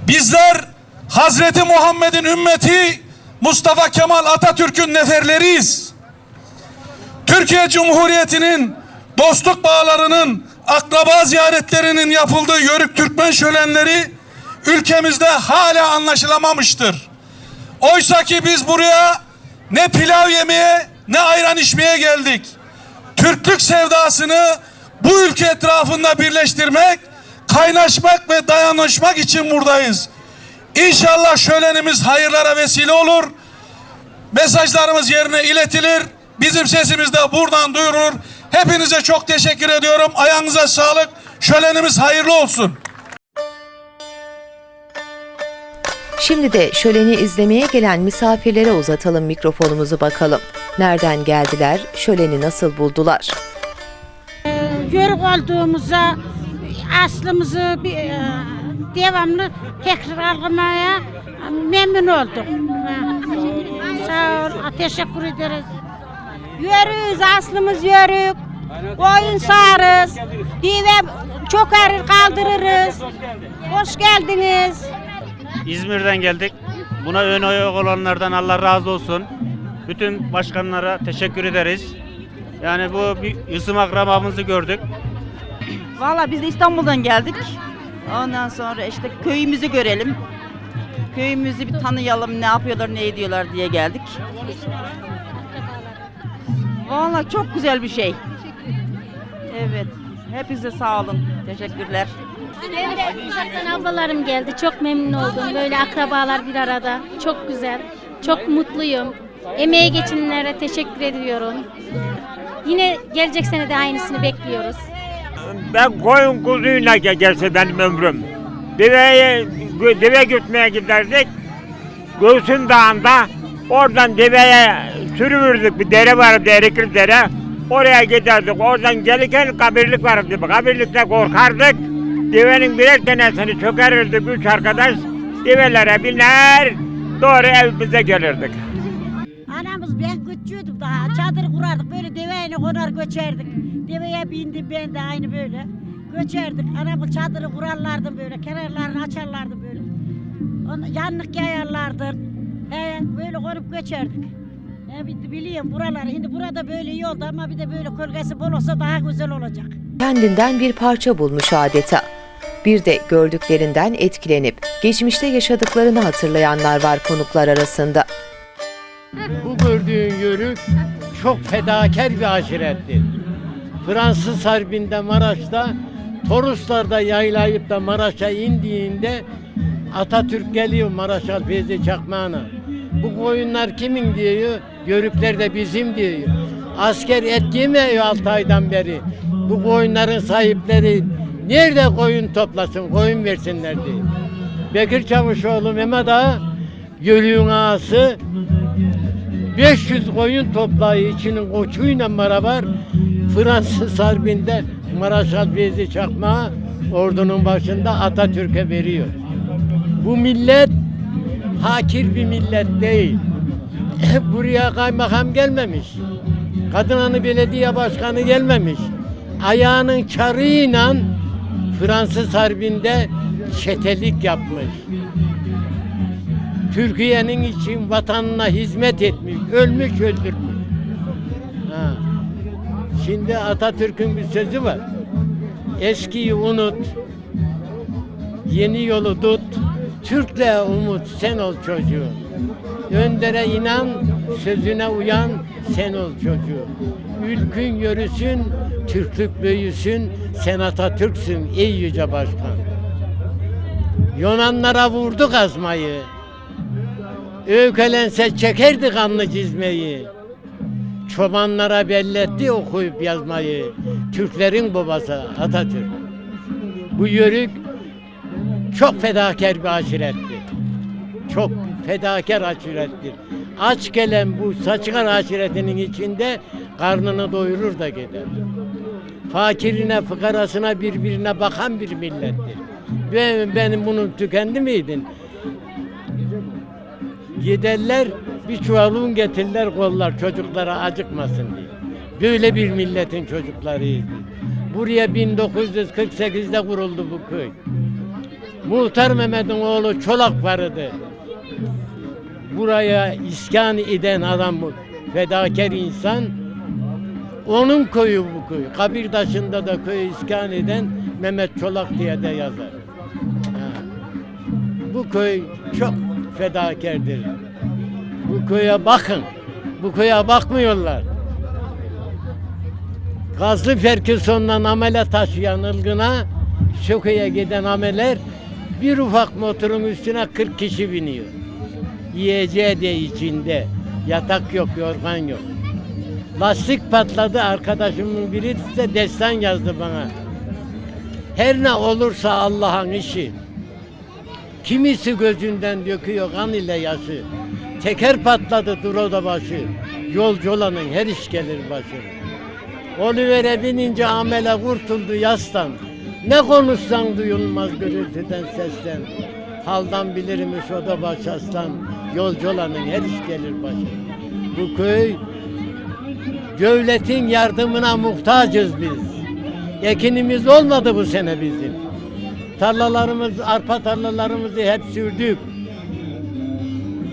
Bizler Hazreti Muhammed'in ümmeti, Mustafa Kemal Atatürk'ün neferleriyiz. Türkiye Cumhuriyeti'nin dostluk bağlarının, akraba ziyaretlerinin yapıldığı Yörük Türkmen şölenleri ülkemizde hala anlaşılamamıştır. Oysa ki biz buraya ne pilav yemeye ne ayran içmeye geldik. Türklük sevdasını bu ülke etrafında birleştirmek, kaynaşmak ve dayanışmak için buradayız. İnşallah şölenimiz hayırlara vesile olur. Mesajlarımız yerine iletilir. Bizim sesimiz de buradan duyurulur. Hepinize çok teşekkür ediyorum. Ayağınıza sağlık. Şölenimiz hayırlı olsun. Şimdi de şöleni izlemeye gelen misafirlere uzatalım mikrofonumuzu bakalım. Nereden geldiler, şöleni nasıl buldular? Yörük olduğumuza, aslımızı devamlı tekrar almaya memnun olduk. Sağ ol, teşekkür ederiz. Yörüğüz, aslımız yörük. Oyun sağarız. Dive çokarır, kaldırırız. Hoş geldiniz. İzmir'den geldik. Buna ön ayak olanlardan Allah razı olsun. Bütün başkanlara teşekkür ederiz. Yani bu bir ısım akrabamızı gördük. Valla biz de İstanbul'dan geldik. Ondan sonra işte köyümüzü görelim. Köyümüzü bir tanıyalım, ne yapıyorlar, ne ediyorlar diye geldik. Vallahi çok güzel bir şey. Evet. Hepinize sağ olun. Teşekkürler. Ben de uzaktan ablalarım geldi. Çok memnun oldum. Böyle akrabalar bir arada. Çok güzel. Çok mutluyum. Emeğe geçenlere teşekkür ediyorum. Yine gelecek sene de aynısını bekliyoruz. Ben koyun kuzuyla gelse benim ömrüm. Deve gütmeye giderdik. Göğsün Dağı'nda oradan deveye sürüvürdük. Bir dere vardı, Erikli dere. Oraya giderdik. Oradan gelirken kabirlik vardı. Kabirlikte korkardık. Devenin birer tanesini çökerirdik 3 arkadaş. Develere biner, doğru evimize gelirdik. Anamız ben göçüyordum daha. Çadır kurardık. Böyle deveyle konar göçerdik. Deveye bindim ben de aynı böyle. Göçerdik. Anamız çadırı kurarlardı böyle. Kenarlarını açarlardı böyle. Yanlık yayarlardı. Böyle konup göçerdik. Biliyorum buraları. Şimdi burada böyle iyi oldu ama bir de böyle kölgesi bol olsa daha güzel olacak. Kendinden bir parça bulmuş adeta. Bir de gördüklerinden etkilenip geçmişte yaşadıklarını hatırlayanlar var konuklar arasında. Bu gördüğün yörük çok fedakar bir aşirettir. Fransız Harbi'nde Maraş'ta Toroslar'da yaylayıp da Maraş'a indiğinde Atatürk geliyor Maraş'a Fevzi Çakmağı'na. Bu koyunlar kimin diyor, yörükler de bizim diyor. Asker et yemiyor 6 aydan beri. Bu koyunların sahipleri nerede koyun toplasın, koyun versinler diyor. Bekir Çavuşoğlu Mehmet Ağa, yörüğün ağası 500 koyun toplayı içinin koçuyla beraber Fransız Harbi'nde Maraşal Fevzi Çakmağı ordunun başında Atatürk'e veriyor. Bu millet hakir bir millet değil. Buraya kaymakam gelmemiş. Kadınanı belediye başkanı gelmemiş. Ayağının çarıyla Fransız Harbi'nde çetelik yapmış. Türkiye'nin için vatanına hizmet etmiş, ölmüş öldürmüş. Şimdi Atatürk'ün bir sözü var. Eskiyi unut, yeni yolu tut, Türk'le umut sen ol çocuğu. Önder'e inan, sözüne uyan sen ol çocuğu. Ülkün yörüsün, Türklük büyüsün, sen Atatürk'sün ey yüce başkan. Yunanlara vurdu kazmayı, öğkelense çekerdi kanlı çizmeyi. Çobanlara belletti okuyup yazmayı, Türklerin babası Atatürk. Bu yörük çok fedakar bir aşirettir. Çok fedakar aşirettir. Aç gelen bu Saçıkar aşiretinin içinde karnını doyurur da gider. Fakirine, fıkarasına birbirine bakan bir millettir. Benim bunun tükendi miydin? Giderler bir çuval un getirirler kollar çocuklara acıkmasın diye. Böyle bir milletin çocuklarıydı. Buraya 1948'de kuruldu bu köy. Muhtar Mehmet'in oğlu Çolak vardı. Buraya iskan eden adam bu. Fedakar insan. Onun köyü bu köy. Kabirtaşı'nda da köyü iskan eden Mehmet Çolak diye de yazar. Bu köy çok fedakardır. Bu köye bakın. Bu köye bakmıyorlar. Gazlı Ferguson'dan amele taşıyan ılgına şu köye giden ameler bir ufak motorun üstüne 40 kişi biniyor. Yiyeceği de içinde. Yatak yok, yorgan yok. Lastik patladı, arkadaşımın biri de destan yazdı bana. Her ne olursa Allah'ın işi. Kimisi gözünden döküyor kan ile yaşı. Teker patladı duroda başı. Yolcu olanın her iş gelir başı. Olivere binince amele kurtuldu yastan. Ne konuşsan duyulmaz gürültüden sesten. Haldan bilirmiş o da baş aslan. Yolcu olanın her iş gelir başı. Bu köy devletin yardımına muhtacız biz. Ekinimiz olmadı bu sene bizim. Tarlalarımız, arpa tarlalarımızı hep sürdük.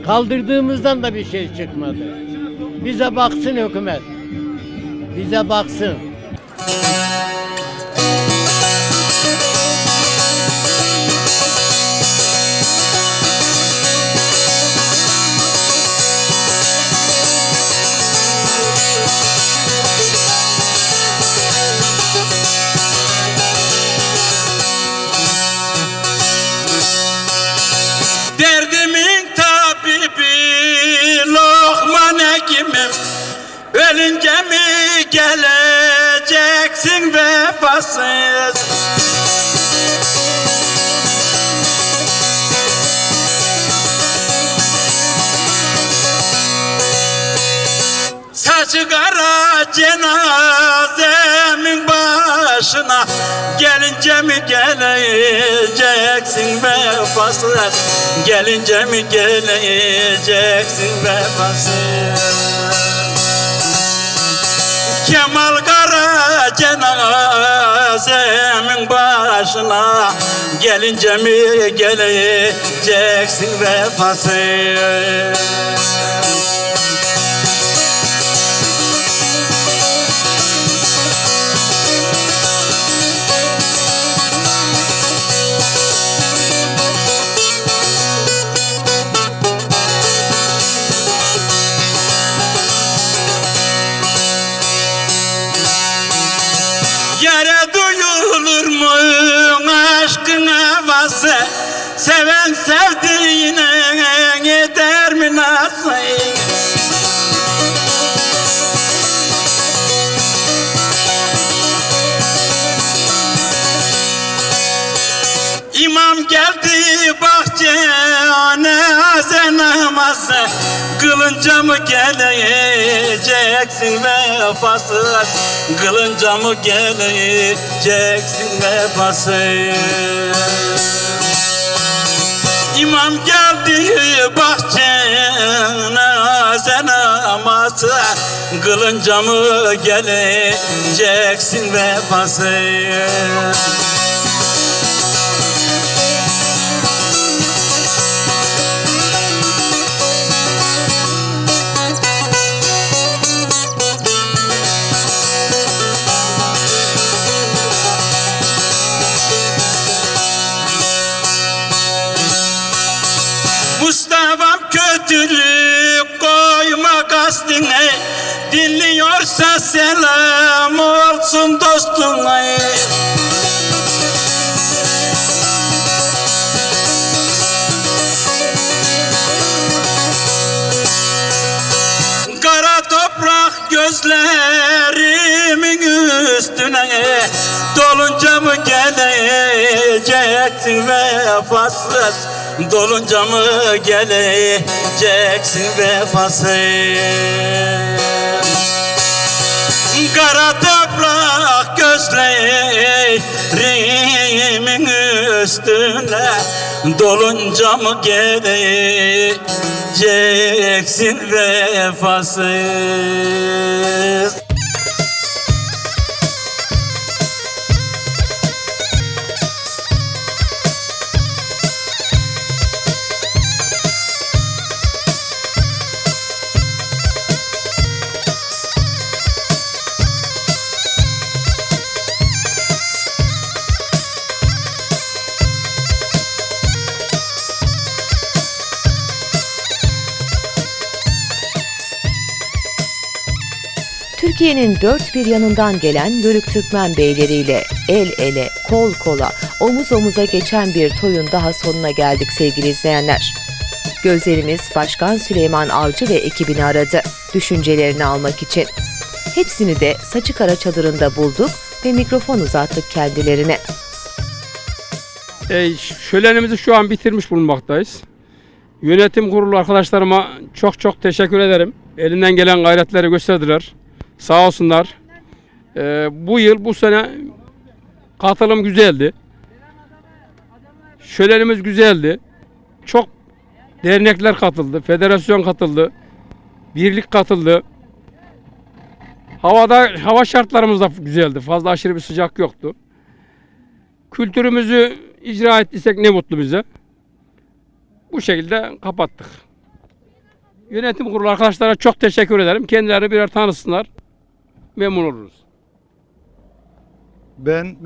Kaldırdığımızdan da bir şey çıkmadı. Bize baksın hükümet. Bize baksın. Gelince mi geleceksin vefasız? Saçı kara cenazemin başına, gelince mi geleceksin vefasız? Gelince mi geleceksin vefasız? Kemal kara cenazemin başına, gelince mi geleceksin vefasız? Yere duyulur mu aşkın havası? Seven sevdiğine eder mi nasıl? İmam geldi bahçene hazen namazı, kılınca mı geleceksin vefasız? Kılınca mı geleceksin vefasız? İmam geldi bahçene hazen namazı, kılınca mı geleceksin vefasız? Mustafa'm kötülük koyma kastine, dinliyorsa selam olsun dostuna. Kara toprak gözlerimin üstüne, dolunca mı geleceksin vefasız? Dolunca mı geleceksin vefasız? Kara toprak gözlerimin üstüne, dolunca mı geleceksin vefasız? Türkiye'nin dört bir yanından gelen Yörük Türkmen beyleriyle el ele, kol kola, omuz omuza geçen bir toyun daha sonuna geldik sevgili izleyenler. Gözlerimiz Başkan Süleyman Avcı ve ekibini aradı, düşüncelerini almak için. Hepsini de Saçıkara çadırında bulduk ve mikrofon uzattık kendilerine. Şölenimizi şu an bitirmiş bulunmaktayız. Yönetim kurulu arkadaşlarıma çok teşekkür ederim. Elinden gelen gayretleri gösterdiler. Sağ olsunlar. Bu sene katılım güzeldi. Şölenimiz güzeldi. Çok dernekler katıldı, federasyon katıldı, birlik katıldı. Hava şartlarımız da güzeldi. Fazla aşırı bir sıcak yoktu. Kültürümüzü icra ettiysek ne mutlu bize. Bu şekilde kapattık. Yönetim kurulu arkadaşlara çok teşekkür ederim. Kendilerini birer tanısınlar. Memnun oluruz. Ben